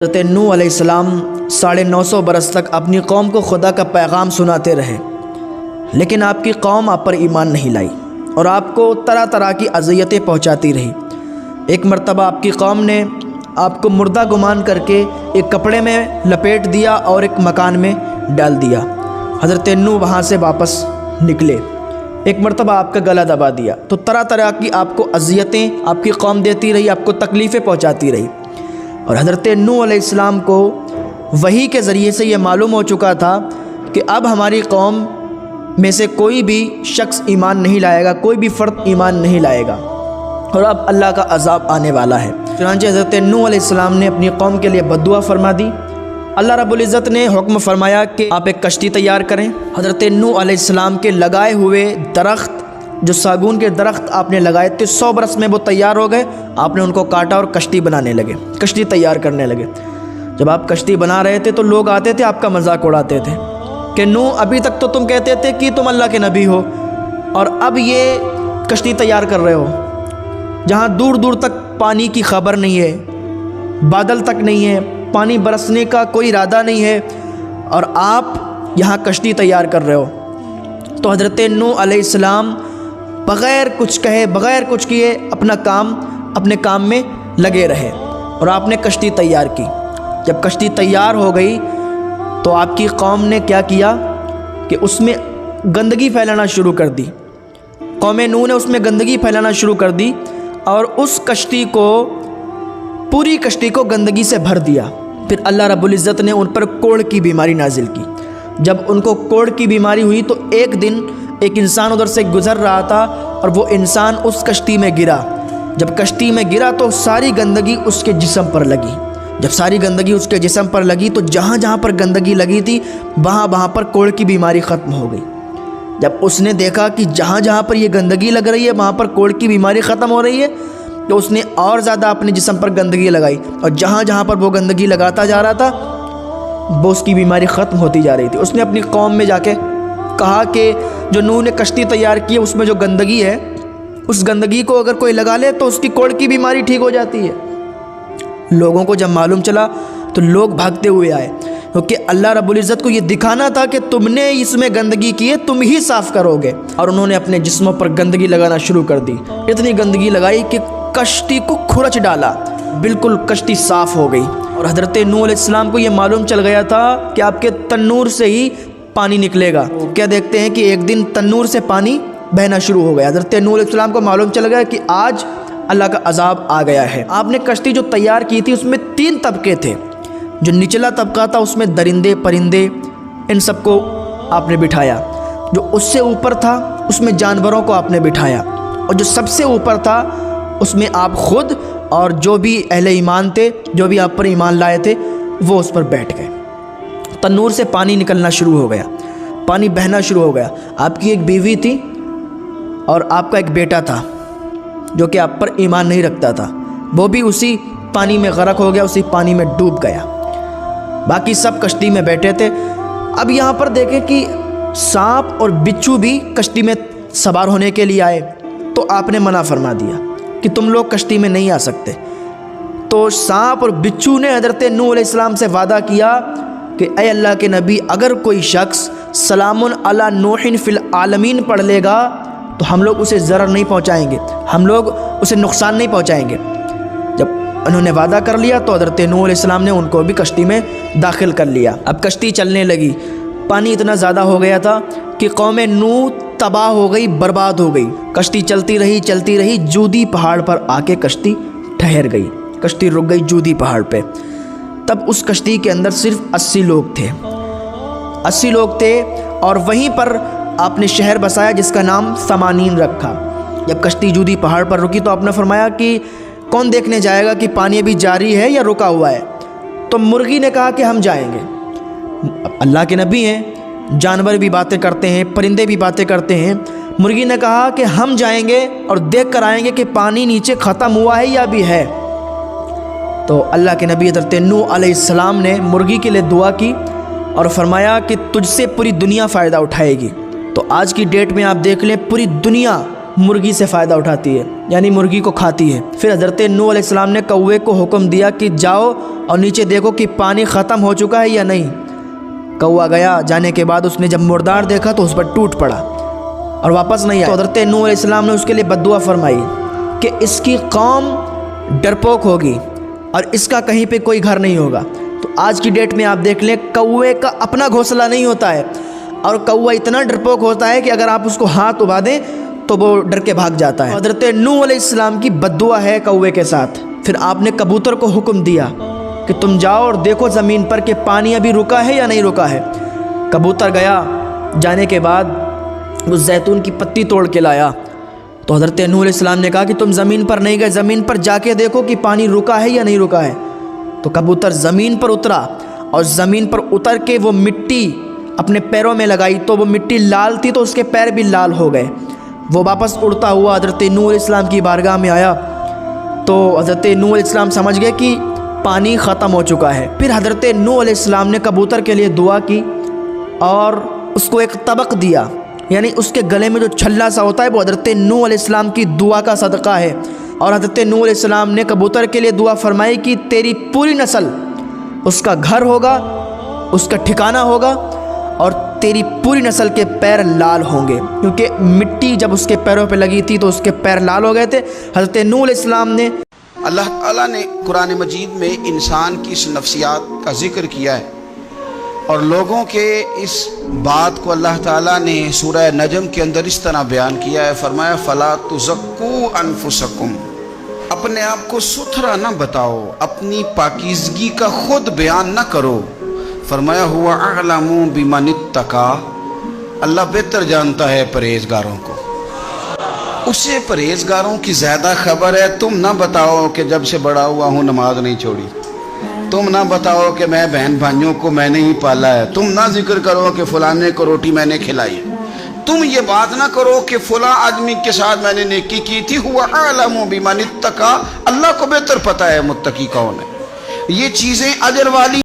حضرت نوح علیہ السلام 950 برس تک اپنی قوم کو خدا کا پیغام سناتے رہے، لیکن آپ کی قوم آپ پر ایمان نہیں لائی اور آپ کو طرح طرح کی اذیتیں پہنچاتی رہی۔ ایک مرتبہ آپ کی قوم نے آپ کو مردہ گمان کر کے ایک کپڑے میں لپیٹ دیا اور ایک مکان میں ڈال دیا۔ حضرت نوح وہاں سے واپس نکلے، ایک مرتبہ آپ کا گلا دبا دیا، تو طرح طرح کی آپ کو اذیتیں آپ کی قوم دیتی رہی، آپ کو تکلیفیں پہنچاتی رہی۔ اور حضرت نوح علیہ السلام کو وحی کے ذریعے سے یہ معلوم ہو چکا تھا کہ اب ہماری قوم میں سے کوئی بھی شخص ایمان نہیں لائے گا، کوئی بھی فرد ایمان نہیں لائے گا، اور اب اللہ کا عذاب آنے والا ہے۔ چنانچہ حضرت نوح علیہ السلام نے اپنی قوم کے لیے بد دعا فرما دی۔ اللہ رب العزت نے حکم فرمایا کہ آپ ایک کشتی تیار کریں۔ حضرت نوح علیہ السلام کے لگائے ہوئے درخت، جو ساگون کے درخت آپ نے لگائے تھے، 100 برس میں وہ تیار ہو گئے۔ آپ نے ان کو کاٹا اور کشتی بنانے لگے، کشتی تیار کرنے لگے۔ جب آپ کشتی بنا رہے تھے تو لوگ آتے تھے، آپ کا مذاق اڑاتے تھے کہ نوح ابھی تک تو تم کہتے تھے کہ تم اللہ کے نبی ہو، اور اب یہ کشتی تیار کر رہے ہو جہاں دور دور تک پانی کی خبر نہیں ہے، بادل تک نہیں ہے، پانی برسنے کا کوئی ارادہ نہیں ہے، اور آپ یہاں کشتی تیار کر رہے ہو۔ تو حضرت نوح علیہ السلام بغیر کچھ کہے، بغیر کچھ کیے اپنے کام میں لگے رہے، اور آپ نے کشتی تیار کی۔ جب کشتی تیار ہو گئی تو آپ کی قوم نے کیا کیا کہ اس میں گندگی پھیلانا شروع کر دی۔ قوم نوح نے اس میں گندگی پھیلانا شروع کر دی اور اس کشتی کو، پوری کشتی کو گندگی سے بھر دیا۔ پھر اللہ رب العزت نے ان پر کوڑ کی بیماری نازل کی۔ جب ان کو کوڑ کی بیماری ہوئی تو ایک دن ایک انسان ادھر سے گزر رہا تھا اور وہ انسان اس کشتی میں گرا۔ جب کشتی میں گرا تو ساری گندگی اس کے جسم پر لگی۔ جب ساری گندگی اس کے جسم پر لگی تو جہاں جہاں پر گندگی لگی تھی وہاں پر کوڑ کی بیماری ختم ہو گئی۔ جب اس نے دیکھا کہ جہاں جہاں پر یہ گندگی لگ رہی ہے وہاں پر کوڑ کی بیماری ختم ہو رہی ہے، تو اس نے اور زیادہ اپنے جسم پر گندگی لگائی، اور جہاں جہاں پر وہ گندگی لگاتا جا رہا تھا وہ اس کی بیماری ختم ہوتی جا رہی تھی۔ اس نے اپنی قوم میں جا کے کہا کہ جو نوح نے کشتی تیار کی ہے اس میں جو گندگی ہے، اس گندگی کو اگر کوئی لگا لے تو اس کی کوڑ کی بیماری ٹھیک ہو جاتی ہے۔ لوگوں کو جب معلوم چلا تو لوگ بھاگتے ہوئے آئے، کیونکہ اللہ رب العزت کو یہ دکھانا تھا کہ تم نے اس میں گندگی کی ہے، تم ہی صاف کرو گے، اور انہوں نے اپنے جسموں پر گندگی لگانا شروع کر دی۔ اتنی گندگی لگائی کہ کشتی کو کھرچ ڈالا، بالکل کشتی صاف ہو گئی۔ اور حضرت نوح علیہ السلام کو یہ معلوم چل گیا تھا کہ آپ کے تنور سے ہی پانی نکلے گا۔ کیا دیکھتے ہیں کہ ایک دن تنور سے پانی بہنا شروع ہو گیا۔ حضرت نوح علیہ السلام کو معلوم چل گیا کہ آج اللہ کا عذاب آ گیا ہے۔ آپ نے کشتی جو تیار کی تھی اس میں 3 طبقے تھے۔ جو نچلا طبقہ تھا اس میں درندے پرندے ان سب کو آپ نے بٹھایا، جو اس سے اوپر تھا اس میں جانوروں کو آپ نے بٹھایا، اور جو سب سے اوپر تھا اس میں آپ خود اور جو بھی اہل ایمان تھے، جو بھی آپ پر ایمان لائے تھے، وہ اس پر بیٹھ گئے۔ تنور سے پانی نکلنا شروع ہو گیا، پانی بہنا شروع ہو گیا۔ آپ کی ایک بیوی تھی اور آپ کا ایک بیٹا تھا جو کہ آپ پر ایمان نہیں رکھتا تھا، وہ بھی اسی پانی میں غرق ہو گیا، اسی پانی میں ڈوب گیا۔ باقی سب کشتی میں بیٹھے تھے۔ اب یہاں پر دیکھیں کہ سانپ اور بچھو بھی کشتی میں سوار ہونے کے لیے آئے، تو آپ نے منع فرما دیا کہ تم لوگ کشتی میں نہیں آ سکتے۔ تو سانپ اور بچھو نے حضرت نوح علیہ السلام سے وعدہ کیا کہ اے اللہ کے نبی، اگر کوئی شخص سلام علی نوح فی العالمین پڑھ لے گا تو ہم لوگ اسے ضرر نہیں پہنچائیں گے، ہم لوگ اسے نقصان نہیں پہنچائیں گے۔ جب انہوں نے وعدہ کر لیا تو حضرت نوح علیہ السلام نے ان کو بھی کشتی میں داخل کر لیا۔ اب کشتی چلنے لگی، پانی اتنا زیادہ ہو گیا تھا کہ قوم نوح تباہ ہو گئی، برباد ہو گئی۔ کشتی چلتی رہی، جودی پہاڑ پر آ کے کشتی ٹھہر گئی، کشتی رک گئی جودی پہاڑ پہ۔ تب اس کشتی کے اندر صرف 80 لوگ تھے، 80 لوگ تھے، اور وہیں پر آپ نے شہر بسایا جس کا نام ثمانین رکھا۔ جب کشتی جودی پہاڑ پر رکی تو آپ نے فرمایا کہ کون دیکھنے جائے گا کہ پانی ابھی جاری ہے یا رکا ہوا ہے؟ تو مرغی نے کہا کہ ہم جائیں گے۔ اللہ کے نبی ہیں، جانور بھی باتیں کرتے ہیں، پرندے بھی باتیں کرتے ہیں۔ مرغی نے کہا کہ ہم جائیں گے اور دیکھ کر آئیں گے کہ پانی نیچے ختم ہوا ہے یا بھی ہے۔ تو اللہ کے نبی حضرت نوح علیہ السلام نے مرغی کے لیے دعا کی اور فرمایا کہ تجھ سے پوری دنیا فائدہ اٹھائے گی۔ تو آج کی ڈیٹ میں آپ دیکھ لیں، پوری دنیا مرغی سے فائدہ اٹھاتی ہے، یعنی مرغی کو کھاتی ہے۔ پھر حضرت نوح علیہ السلام نے کوے کو حکم دیا کہ جاؤ اور نیچے دیکھو کہ پانی ختم ہو چکا ہے یا نہیں۔ کوا گیا، جانے کے بعد اس نے جب مردار دیکھا تو اس پر ٹوٹ پڑا اور واپس نہیں آیا۔ تو حضرت نوح علیہ السلام نے اس کے لیے بد دعا فرمائی کہ اس کی قوم ڈرپوک ہوگی اور اس کا کہیں پہ کوئی گھر نہیں ہوگا۔ تو آج کی ڈیٹ میں آپ دیکھ لیں، کوے کا اپنا گھونسلہ نہیں ہوتا ہے، اور کوا اتنا ڈرپوک ہوتا ہے کہ اگر آپ اس کو ہاتھ اٹھا دیں تو وہ ڈر کے بھاگ جاتا ہے۔ حضرت نوح علیہ السلام کی بد دعا ہے کوے کے ساتھ۔ پھر آپ نے کبوتر کو حکم دیا کہ تم جاؤ اور دیکھو زمین پر کہ پانی ابھی رکا ہے یا نہیں رکا ہے۔ کبوتر گیا، جانے کے بعد وہ زیتون کی پتی توڑ کے لایا۔ تو حضرت نوح علیہ السلام نے کہا کہ تم زمین پر نہیں گئے، زمین پر جا کے دیکھو کہ پانی رکا ہے یا نہیں رکا ہے۔ تو کبوتر زمین پر اترا اور زمین پر اتر کے وہ مٹی اپنے پیروں میں لگائی، تو وہ مٹی لال تھی تو اس کے پیر بھی لال ہو گئے۔ وہ واپس اڑتا ہوا حضرت نوح علیہ السلام کی بارگاہ میں آیا تو حضرت نوح علیہ السلام سمجھ گئے کہ پانی ختم ہو چکا ہے۔ پھر حضرت نوح علیہ السلام نے کبوتر کے لیے دعا کی اور اس کو ایک طبق دیا، یعنی اس کے گلے میں جو چھلا سا ہوتا ہے وہ حضرت نوح علیہ السلام کی دعا کا صدقہ ہے۔ اور حضرت نوح علیہ السلام نے کبوتر کے لیے دعا فرمائی کہ تیری پوری نسل اس کا گھر ہوگا، اس کا ٹھکانہ ہوگا، اور تیری پوری نسل کے پیر لال ہوں گے، کیونکہ مٹی جب اس کے پیروں پہ لگی تھی تو اس کے پیر لال ہو گئے تھے۔ حضرت نوح علیہ السلام نے اللہ تعالیٰ نے قرآن مجید میں انسان کی اس نفسیات کا ذکر کیا ہے، اور لوگوں کے اس بات کو اللہ تعالیٰ نے سورہ نجم کے اندر اس طرح بیان کیا ہے، فرمایا فَلَا تُزَكُّوا أَنفُسَكُمْ، اپنے آپ کو ستھرا نہ بتاؤ، اپنی پاکیزگی کا خود بیان نہ کرو۔ فرمایا ہوا اعلم بمن اتقى، اللہ بہتر جانتا ہے پرہیزگاروں کو، اسے پرہیزگاروں کی زیادہ خبر ہے۔ تم نہ بتاؤ کہ جب سے بڑا ہوا ہوں نماز نہیں چھوڑی، تم نہ بتاؤ کہ میں بہن بھائیوں کو میں نے ہی پالا ہے، تم نہ ذکر کرو کہ فلانے کو روٹی میں نے کھلائی ہے، تم یہ بات نہ کرو کہ فلاں آدمی کے ساتھ میں نے نیکی کی تھی۔ ہوا اعلم بمن اتقى، اللہ کو بہتر پتہ ہے متقی کون ہے۔ یہ چیزیں اجر والی